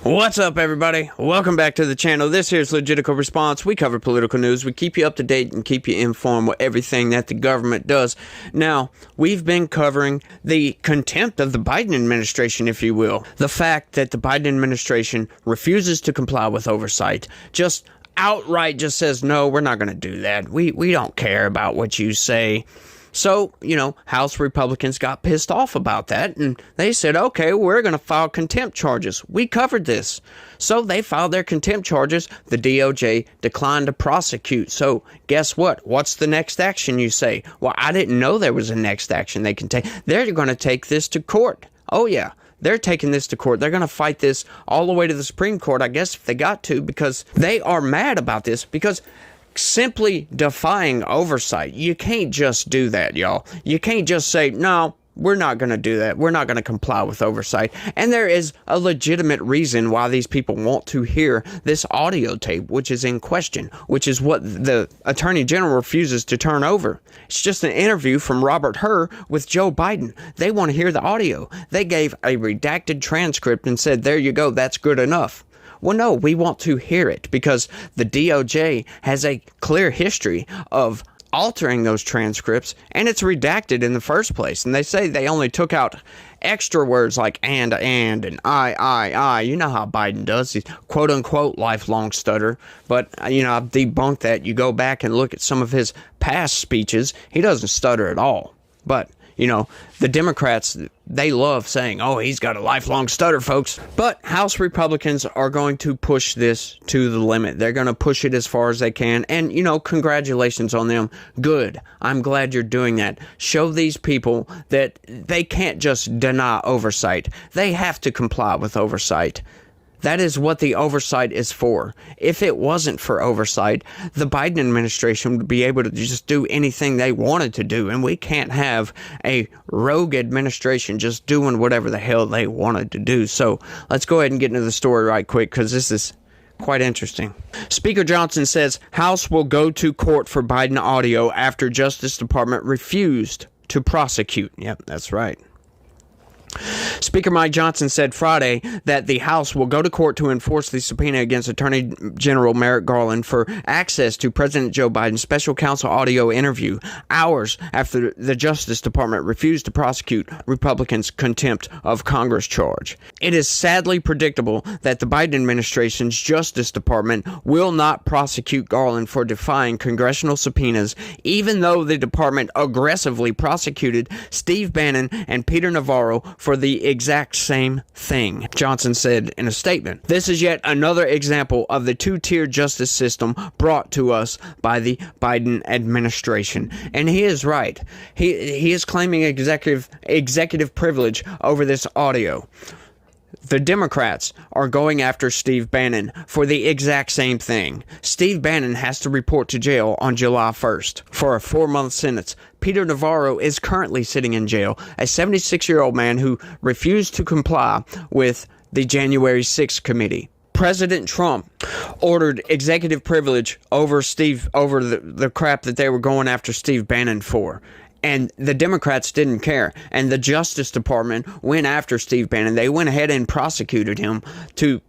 What's up, everybody? Welcome back to the channel. This here's Legitical Response. We cover political news. We keep you up to date and keep you informed with everything that the government does. Now, we've been covering the contempt of the Biden administration, if you will. The fact that the Biden administration refuses to comply with oversight. Just outright just says, no, we're not going to do that. We don't care about what you say. So, House Republicans got pissed off about that, and they said, okay, we're going to file contempt charges. We covered this. So they filed their contempt charges. The DOJ declined to prosecute. So guess what? What's the next action, you say? Well, I didn't know there was a next action they can take. They're going to take this to court. Oh, yeah. They're taking this to court. They're going to fight this all the way to the Supreme Court, I guess, if they got to, because they are mad about this, because simply defying oversight, you can't just do that, y'all. You can't just say, no, we're not going to do that. We're not going to comply with oversight. And there is a legitimate reason why these people want to hear this audio tape, which is in question, which is what the Attorney General refuses to turn over. It's just an interview from Robert Hur with Joe Biden. They want to hear the audio. They gave a redacted transcript and said, there you go, that's good enough. Well, no, we want to hear it because the DOJ has a clear history of altering those transcripts, and it's redacted in the first place. And they say they only took out extra words like and I. You know how Biden does. He's quote-unquote lifelong stutter. But, I've debunked that. You go back and look at some of his past speeches. He doesn't stutter at all. But the Democrats, they love saying, oh, he's got a lifelong stutter, folks. But House Republicans are going to push this to the limit. They're going to push it as far as they can. And, congratulations on them. Good. I'm glad you're doing that. Show these people that they can't just deny oversight. They have to comply with oversight. That is what the oversight is for. If it wasn't for oversight, the Biden administration would be able to just do anything they wanted to do. And we can't have a rogue administration just doing whatever the hell they wanted to do. So let's go ahead and get into the story right quick, because this is quite interesting. Speaker Johnson says House will go to court for Biden audio after Justice Department refused to prosecute. Yep, that's right. Speaker Mike Johnson said Friday that the House will go to court to enforce the subpoena against Attorney General Merrick Garland for access to President Joe Biden's special counsel audio interview, hours after the Justice Department refused to prosecute Republicans' contempt of Congress charge. It is sadly predictable that the Biden administration's Justice Department will not prosecute Garland for defying congressional subpoenas, even though the department aggressively prosecuted Steve Bannon and Peter Navarro for the exact same thing, Johnson said in a statement. This is yet another example of the two-tier justice system brought to us by the Biden administration. And he is right. He is claiming executive privilege over this audio. The Democrats are going after Steve Bannon for the exact same thing. Steve Bannon has to report to jail on July 1st for a 4-month sentence. Peter Navarro is currently sitting in jail, a 76-year-old man who refused to comply with the January 6th committee. President Trump ordered executive privilege over the crap that they were going after Steve Bannon for. And the Democrats didn't care. And the Justice Department went after Steve Bannon. They went ahead and prosecuted him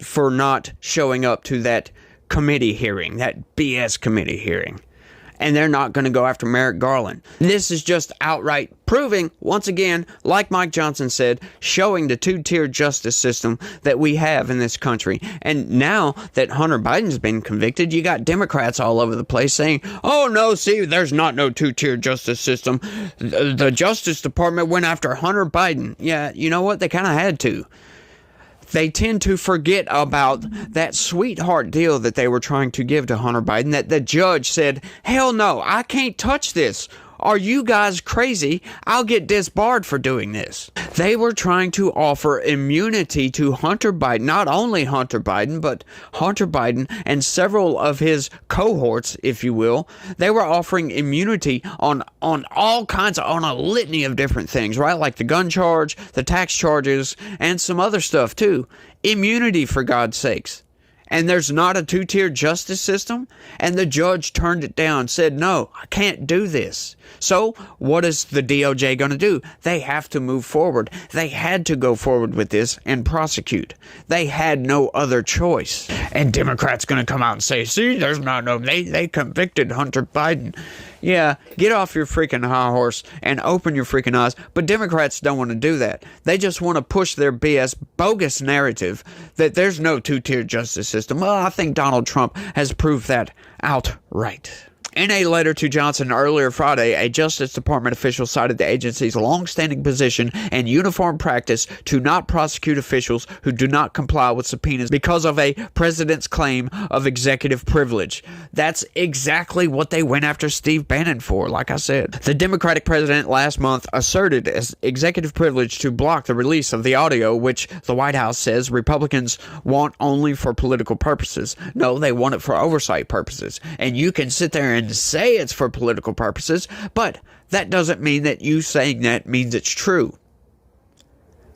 for not showing up to that committee hearing, that BS committee hearing. And they're not going to go after Merrick Garland. This is just outright proving, once again, like Mike Johnson said, showing the two-tier justice system that we have in this country. And now that Hunter Biden's been convicted, you got Democrats all over the place saying, oh, no, see, there's not no two-tier justice system. The Justice Department went after Hunter Biden. Yeah, you know what? They kind of had to. They tend to forget about that sweetheart deal that they were trying to give to Hunter Biden, that the judge said, hell no, I can't touch this. Are you guys crazy? I'll get disbarred for doing this. They were trying to offer immunity to Hunter Biden, not only Hunter Biden, but Hunter Biden and several of his cohorts, if you will. They were offering immunity on all kinds on a litany of different things, right? Like the gun charge, the tax charges, and some other stuff too. Immunity, for God's sakes. and there's not a two-tier justice system, and the judge turned it down, said, no, I can't do this. So what is the DOJ going to do? They have to move forward. They had to go forward with this and prosecute. They had no other choice. And Democrats going to come out and say, see, there's not no, they convicted Hunter Biden. Yeah, get off your freaking high horse and open your freaking eyes. But Democrats don't want to do that. They just want to push their BS bogus narrative that there's no two-tier justice system. Well, I think Donald Trump has proved that outright. In a letter to Johnson earlier Friday, a Justice Department official cited the agency's long-standing position and uniform practice to not prosecute officials who do not comply with subpoenas because of a president's claim of executive privilege. That's exactly what they went after Steve Bannon for, like I said. The Democratic president last month asserted as executive privilege to block the release of the audio, which the White House says Republicans want only for political purposes. No, they want it for oversight purposes. And you can sit there and say it's for political purposes, but that doesn't mean that you saying that means it's true.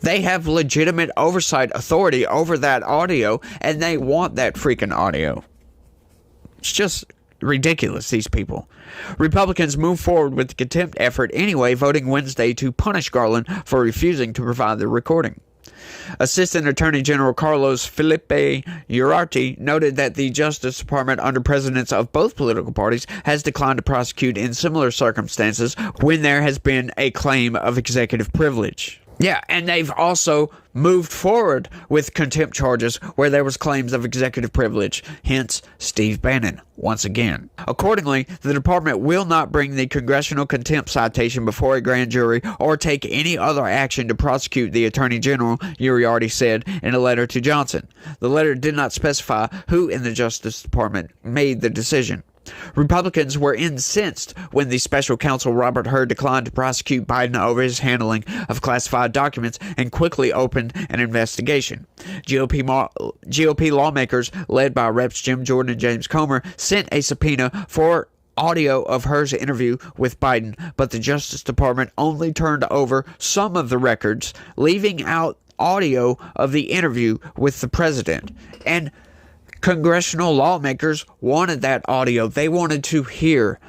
They have legitimate oversight authority over that audio, and they want that freaking audio. It's just ridiculous, these people. Republicans move forward with the contempt effort anyway, voting Wednesday to punish Garland for refusing to provide the recording. Assistant Attorney General Carlos Felipe Uriarte noted that the Justice Department, under presidents of both political parties, has declined to prosecute in similar circumstances when there has been a claim of executive privilege. Yeah, and they've also moved forward with contempt charges where there was claims of executive privilege, hence Steve Bannon, once again. Accordingly, the department will not bring the congressional contempt citation before a grand jury or take any other action to prosecute the Attorney General, Uriarte said in a letter to Johnson. The letter did not specify who in the Justice Department made the decision. Republicans were incensed when the special counsel Robert Hur declined to prosecute Biden over his handling of classified documents and quickly opened an investigation. GOP lawmakers, led by Reps Jim Jordan and James Comer, sent a subpoena for audio of Hur's interview with Biden, but the Justice Department only turned over some of the records, leaving out audio of the interview with the president. And congressional lawmakers wanted that audio. They wanted to hear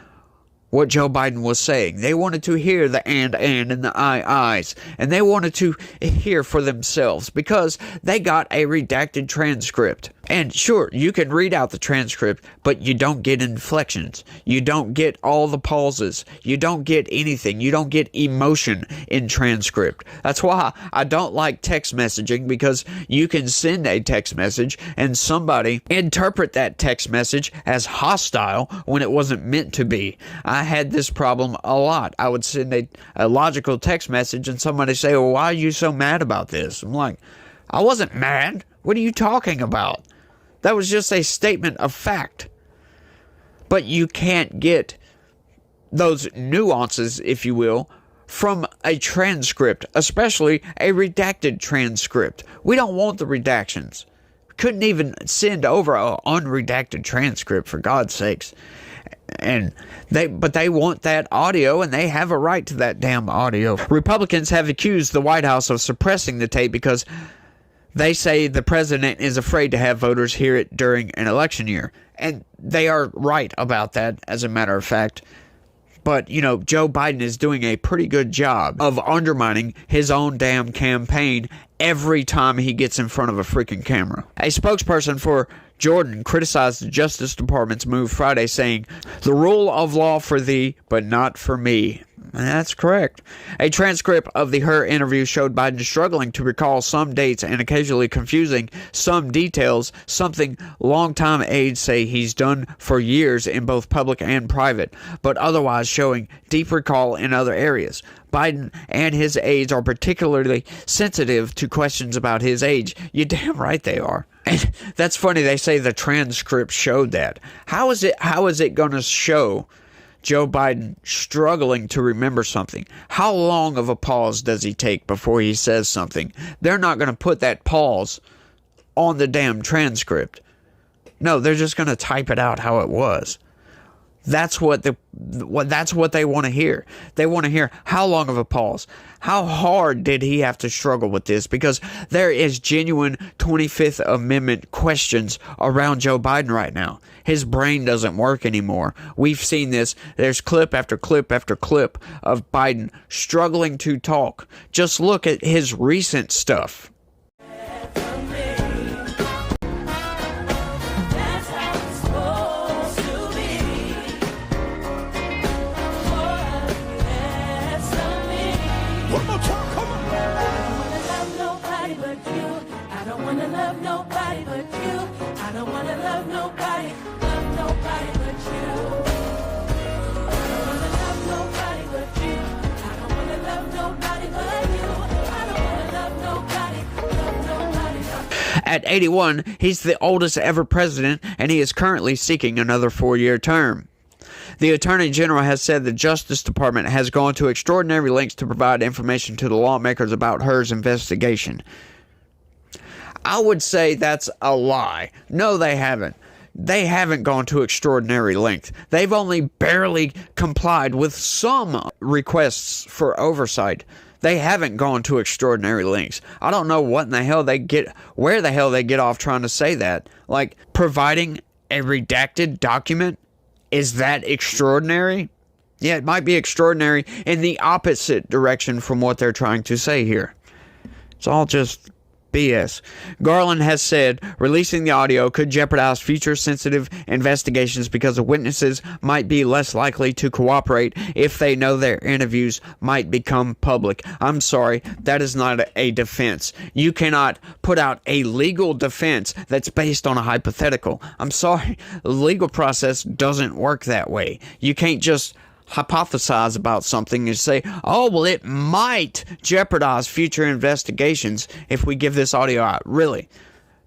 what Joe Biden was saying. They wanted to hear the and the I's. And they wanted to hear for themselves because they got a redacted transcript. And sure, you can read out the transcript, but you don't get inflections. You don't get all the pauses. You don't get anything. You don't get emotion in transcript. That's why I don't like text messaging, because you can send a text message and somebody interpret that text message as hostile when it wasn't meant to be. I had this problem a lot. I would send a logical text message and somebody say, well, why are you so mad about this? I'm like, I wasn't mad. What are you talking about? That was just a statement of fact. But you can't get those nuances, if you will, from a transcript, especially a redacted transcript. We don't want the redactions. Couldn't even send over an unredacted transcript, for God's sakes. But they want that audio, and they have a right to that damn audio. Republicans have accused the White House of suppressing the tape because they say the president is afraid to have voters hear it during an election year. And they are right about that, as a matter of fact. But, Joe Biden is doing a pretty good job of undermining his own damn campaign every time he gets in front of a freaking camera. A spokesperson for Jordan criticized the Justice Department's move Friday, saying, "The rule of law for thee, but not for me." And that's correct. A transcript of the Hur interview showed Biden struggling to recall some dates and occasionally confusing some details, something longtime aides say he's done for years in both public and private, but otherwise showing deep recall in other areas. Biden and his aides are particularly sensitive to questions about his age. You damn right they are. And that's funny, they say the transcript showed that. How is it going to show Joe Biden struggling to remember something? How long of a pause does he take before he says something? They're not going to put that pause on the damn transcript. No, they're just going to type it out how it was. That's what they want to hear. They want to hear how long of a pause. How hard did he have to struggle with this? Because there is genuine 25th Amendment questions around Joe Biden right now. His brain doesn't work anymore. We've seen this. There's clip after clip after clip of Biden struggling to talk. Just look at his recent stuff. At 81, he's the oldest ever president, and he is currently seeking another 4-year term. The Attorney General has said the Justice Department has gone to extraordinary lengths to provide information to the lawmakers about Hur's investigation. I would say that's a lie. No, they haven't. They haven't gone to extraordinary length. They've only barely complied with some requests for oversight. They haven't gone to extraordinary lengths. I don't know where the hell they get off trying to say that. Like, providing a redacted document, is that extraordinary? Yeah, it might be extraordinary in the opposite direction from what they're trying to say here. It's all just BS. Garland has said releasing the audio could jeopardize future sensitive investigations because the witnesses might be less likely to cooperate if they know their interviews might become public. I'm sorry, that is not a defense. You cannot put out a legal defense that's based on a hypothetical. I'm sorry, the legal process doesn't work that way. You can't just hypothesize about something and say, oh, well, it might jeopardize future investigations if we give this audio out. Really,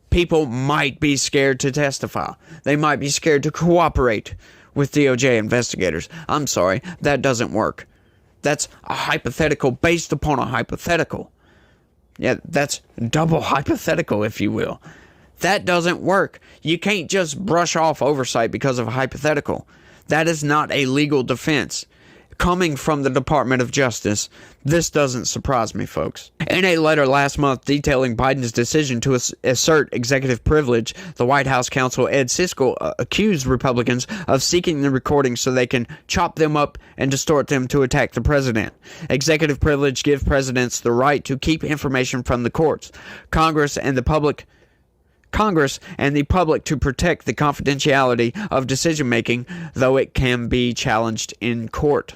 people might be scared to testify. They might be scared to cooperate with DOJ investigators. I'm sorry, that doesn't work. That's a hypothetical based upon a hypothetical. Yeah, that's double hypothetical, if you will. That doesn't work. You can't just brush off oversight because of a hypothetical. That is not a legal defense. Coming from the Department of Justice, this doesn't surprise me, folks. In a letter last month detailing Biden's decision to assert executive privilege, the White House counsel Ed Siskel accused Republicans of seeking the recordings so they can chop them up and distort them to attack the president. Executive privilege gives presidents the right to keep information from the courts, Congress, and the public to protect the confidentiality of decision-making, though it can be challenged in court.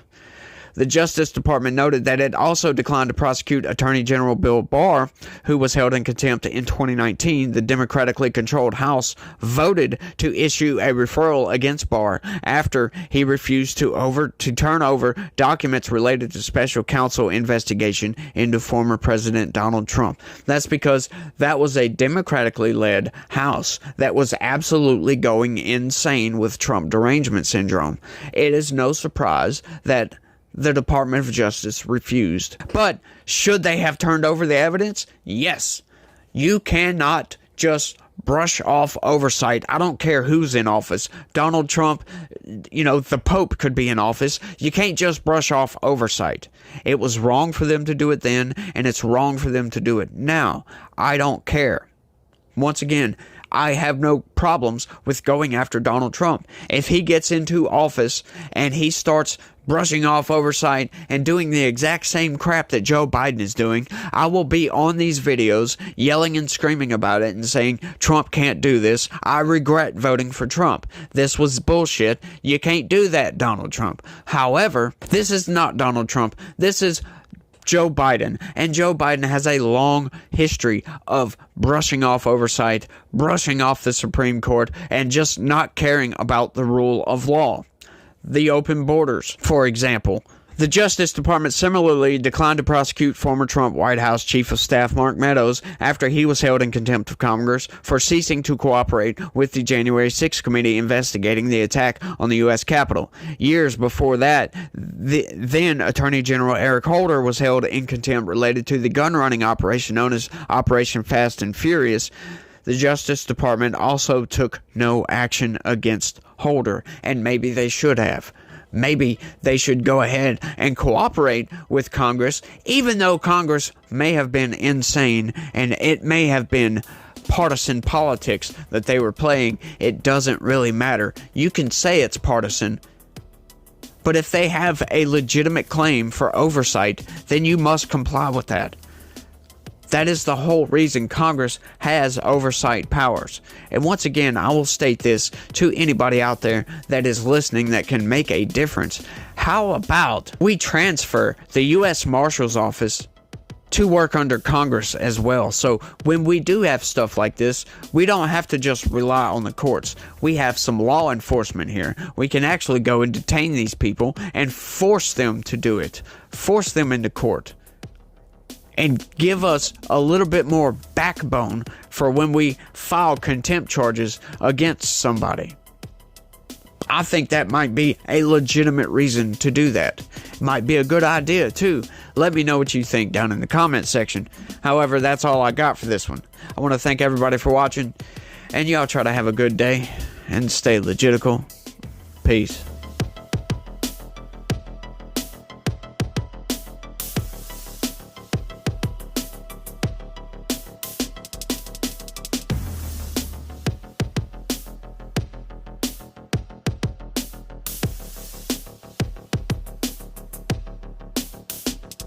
The Justice Department noted that it also declined to prosecute Attorney General Bill Barr, who was held in contempt in 2019. The democratically controlled House voted to issue a referral against Barr after he refused to turn over documents related to special counsel investigation into former President Donald Trump. That's because that was a democratically led House that was absolutely going insane with Trump derangement syndrome. It is no surprise that the Department of Justice refused. But should they have turned over the evidence? Yes. You cannot just brush off oversight. I don't care who's in office. Donald Trump, the Pope could be in office. You can't just brush off oversight. It was wrong for them to do it then, and it's wrong for them to do it now. I don't care. Once again, I have no problems with going after Donald Trump. If he gets into office and he starts brushing off oversight and doing the exact same crap that Joe Biden is doing, I will be on these videos yelling and screaming about it and saying, Trump can't do this. I regret voting for Trump. This was bullshit. You can't do that, Donald Trump. However, this is not Donald Trump. This is Joe Biden, and Joe Biden has a long history of brushing off oversight, brushing off the Supreme Court, and just not caring about the rule of law. The open borders, for example. The Justice Department similarly declined to prosecute former Trump White House Chief of Staff Mark Meadows after he was held in contempt of Congress for ceasing to cooperate with the January 6th committee investigating the attack on the U.S. Capitol. Years before that, then Attorney General Eric Holder was held in contempt related to the gun-running operation known as Operation Fast and Furious. the Justice Department also took no action against Holder, and maybe they should have. Maybe they should go ahead and cooperate with Congress, even though Congress may have been insane and it may have been partisan politics that they were playing. It doesn't really matter. You can say it's partisan, but if they have a legitimate claim for oversight, then you must comply with that. That is the whole reason Congress has oversight powers. And once again, I will state this to anybody out there that is listening that can make a difference. How about we transfer the U.S. Marshal's Office to work under Congress as well? So when we do have stuff like this, we don't have to just rely on the courts. We have some law enforcement here. We can actually go and detain these people and force them to do it. Force them into court. And give us a little bit more backbone for when we file contempt charges against somebody. I think that might be a legitimate reason to do that. Might be a good idea too. Let me know what you think down in the comment section. However, that's all I got for this one. I want to thank everybody for watching, and y'all try to have a good day and stay legitical. Peace.